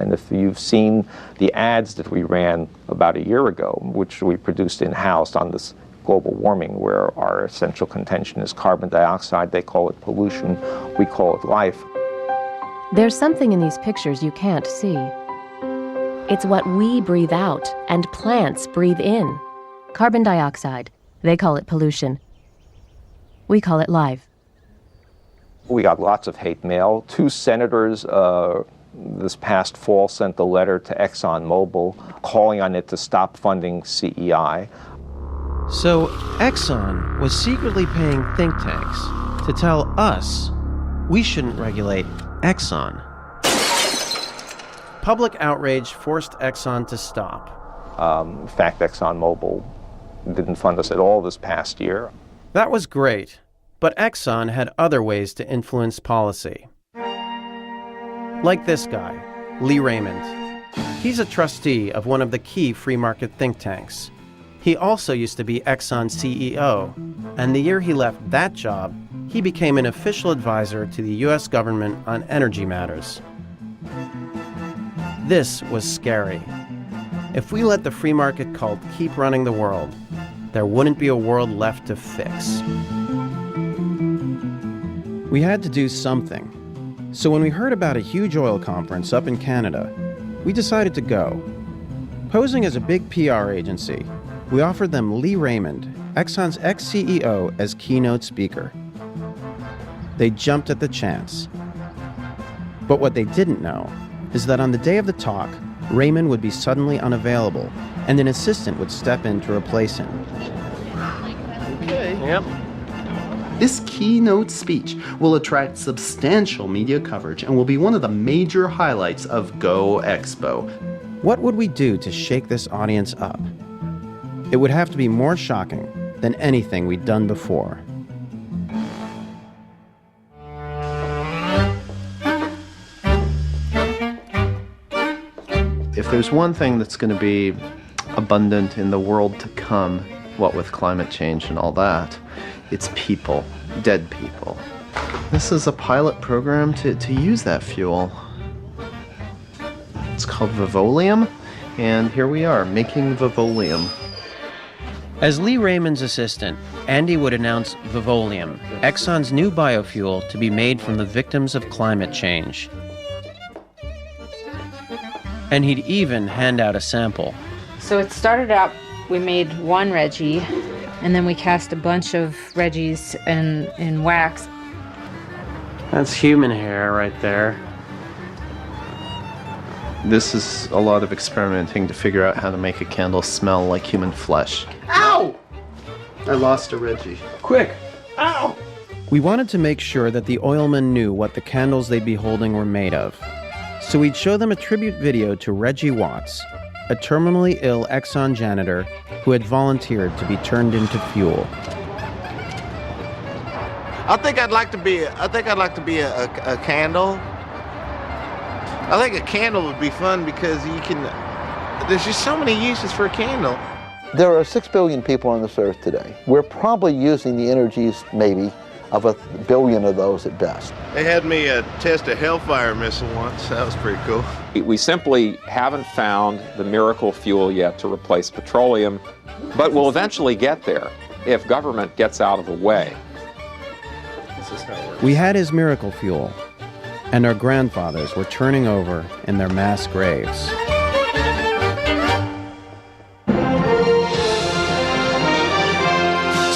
And if you've seen the ads that we ran about a year ago, which we produced in-house on this global warming, where our essential contention is carbon dioxide, they call it pollution, we call it life. There's something in these pictures you can't see. It's what we breathe out and plants breathe in. Carbon dioxide. They call it pollution. We call it life. We got lots of hate mail. 2 senators this past fall sent a letter to ExxonMobil calling on it to stop funding CEI. So Exxon was secretly paying think tanks to tell us we shouldn't regulate Exxon. Public outrage forced Exxon to stop. In fact, ExxonMobil didn't fund us at all this past year. That was great, but Exxon had other ways to influence policy. Like this guy, Lee Raymond. He's a trustee of one of the key free market think tanks. He also used to be Exxon's CEO, and the year he left that job, he became an official advisor to the U.S. government on energy matters. This was scary. If we let the free market cult keep running the world, there wouldn't be a world left to fix. We had to do something. So when we heard about a huge oil conference up in Canada, we decided to go. Posing as a big PR agency, we offered them Lee Raymond, Exxon's ex-CEO, as keynote speaker. They jumped at the chance. But what they didn't know is that on the day of the talk, Raymond would be suddenly unavailable, and an assistant would step in to replace him. Okay. Yep. This keynote speech will attract substantial media coverage and will be one of the major highlights of Go Expo. What would we do to shake this audience up? It would have to be more shocking than anything we'd done before. If there's one thing that's going to be abundant in the world to come, what with climate change and all that, it's people, dead people. This is a pilot program to use that fuel. It's called Vivolium, and here we are, making Vivolium. As Lee Raymond's assistant, Andy would announce Vivolium, Exxon's new biofuel to be made from the victims of climate change. And he'd even hand out a sample. So it started out, we made one Reggie, and then we cast a bunch of Reggies in wax. That's human hair right there. This is a lot of experimenting to figure out how to make a candle smell like human flesh. Ow! I lost a Reggie. Quick! Ow! We wanted to make sure that the oilmen knew what the candles they'd be holding were made of. So we'd show them a tribute video to Reggie Watts, a terminally ill Exxon janitor who had volunteered to be turned into fuel. I think I'd like to be a candle. I think a candle would be fun because there's just so many uses for a candle. There are 6 billion people on this earth today. We're probably using the energies, maybe, of 1 billion of those at best. They had me test a Hellfire missile once. That was pretty cool. We simply haven't found the miracle fuel yet to replace petroleum, but we'll eventually get there if government gets out of the way. We had his miracle fuel, and our grandfathers were turning over in their mass graves.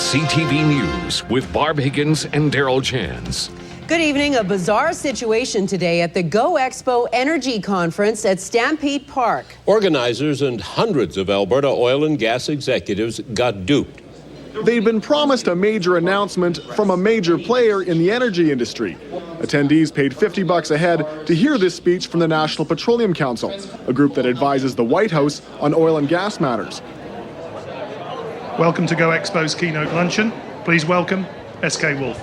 CTV News with Barb Higgins and Daryl Chans. Good evening. A bizarre situation today at the Go Expo Energy Conference at Stampede Park. Organizers and hundreds of Alberta oil and gas executives got duped. They'd been promised a major announcement from a major player in the energy industry. Attendees paid $50 a head to hear this speech from the National Petroleum Council, a group that advises the White House on oil and gas matters. Welcome to Go Expo's keynote luncheon. Please welcome S.K. Wolf.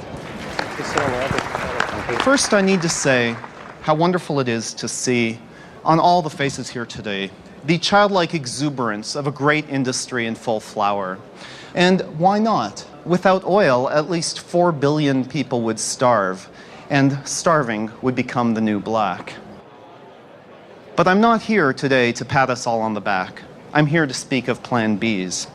First, I need to say how wonderful it is to see on all the faces here today the childlike exuberance of a great industry in full flower. And why not? Without oil, at least 4 billion people would starve, and starving would become the new black. But I'm not here today to pat us all on the back. I'm here to speak of Plan Bs.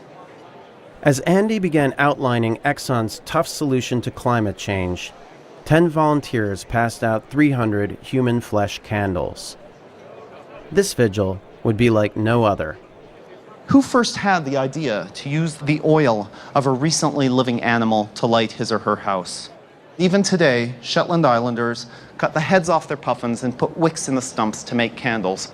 As Andy began outlining Exxon's tough solution to climate change, 10 volunteers passed out 300 human flesh candles. This vigil would be like no other. Who first had the idea to use the oil of a recently living animal to light his or her house? Even today, Shetland Islanders cut the heads off their puffins and put wicks in the stumps to make candles.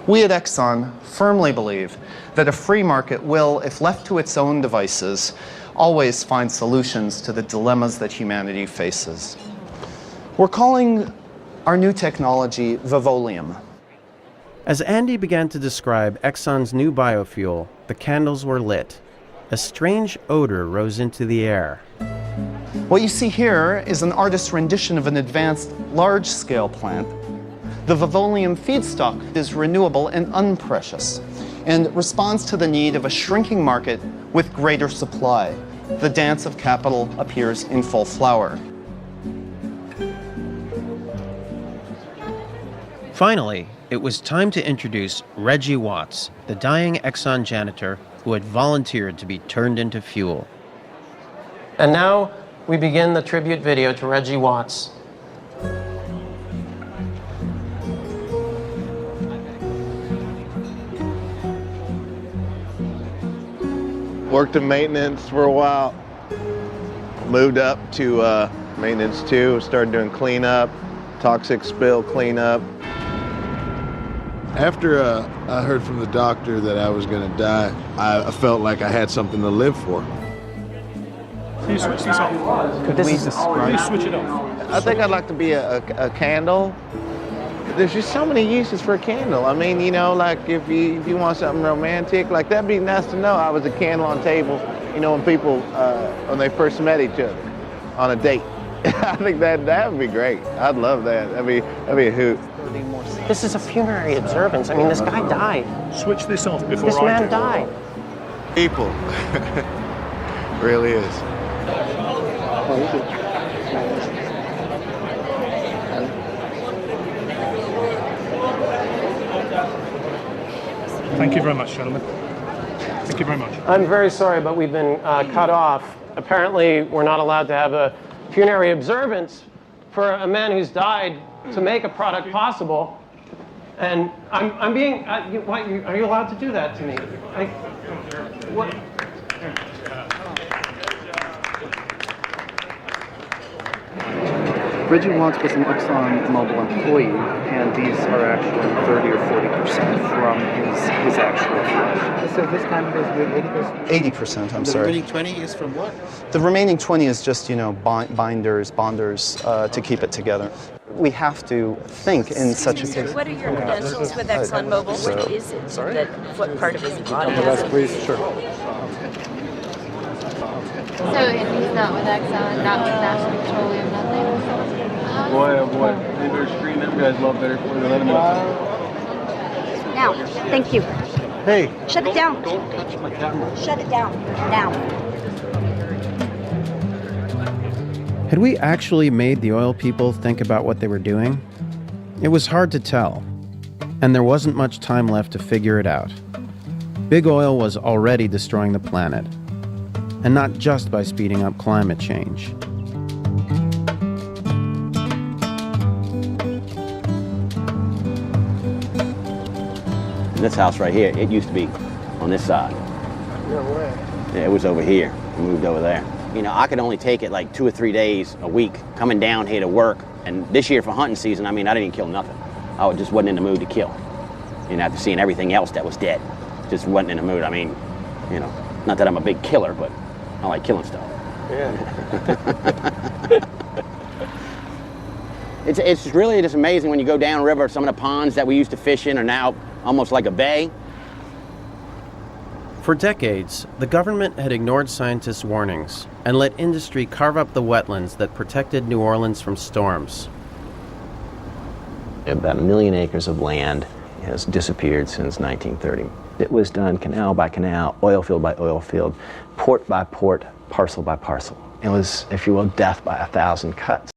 We at Exxon firmly believe that a free market will, if left to its own devices, always find solutions to the dilemmas that humanity faces. We're calling our new technology Vivolium. As Andy began to describe Exxon's new biofuel, the candles were lit. A strange odor rose into the air. What you see here is an artist's rendition of an advanced large-scale plant. The Vivolium feedstock is renewable and unprecious and responds to the need of a shrinking market with greater supply. The dance of capital appears in full flower. Finally, it was time to introduce Reggie Watts, the dying Exxon janitor who had volunteered to be turned into fuel. And now we begin the tribute video to Reggie Watts. Worked in maintenance for a while. Moved up to maintenance 2, started doing cleanup, toxic spill cleanup. After I heard from the doctor that I was going to die, I felt like I had something to live for. Can you switch this off? Could we describe? Please switch it off. I think I'd like to be a candle. There's just so many uses for a candle. I mean, you know, like if you want something romantic, like that'd be nice to know. I was a candle on tables, you know, when people, when they first met each other on a date. I think that would be great. I'd love that. That'd be a hoot. This is a funerary observance. I mean, this guy died. Switch this off before This man died. People. Really is. Thank you very much, gentlemen. Thank you very much. I'm very sorry, but we've been cut off. Apparently, we're not allowed to have a funerary observance for a man who's died to make a product possible. And I'm being, are you allowed to do that to me? What? Reggie Watts was an Exxon Mobil employee, and these are actually 30 or 40% from his actual flesh. So this kind is good 80%? 80%, I'm sorry. The remaining 20 is from what? The remaining 20 is just, you know, bonders to keep it together. We have to think in such a case. What are your credentials with ExxonMobil? What is it? What part of his body? Please, sure. So he's not with Exxon, not with National Petroleum, nothing? Boy, oh boy. They better scream. Them guys love better for let them know. Now, thank you. Hey. Shut it down. Don't touch my camera. Shut it down. Now. Had we actually made the oil people think about what they were doing? It was hard to tell, and there wasn't much time left to figure it out. Big oil was already destroying the planet, and not just by speeding up climate change. This house right here, it used to be on this side. No way. Yeah, it was over here. We moved over there. You know, I could only take it like 2 or 3 days a week coming down here to work. And this year for hunting season, I mean, I didn't even kill nothing. I just wasn't in the mood to kill. You know, after seeing everything else that was dead, just wasn't in the mood. I mean, you know, not that I'm a big killer, but I like killing stuff. Yeah. It's really just amazing when you go downriver. Some of the ponds that we used to fish in are now almost like a bay. For decades, the government had ignored scientists' warnings and let industry carve up the wetlands that protected New Orleans from storms. About 1 million acres of land has disappeared since 1930. It was done canal by canal, oil field by oil field, port by port, parcel by parcel. It was, if you will, death by 1,000 cuts.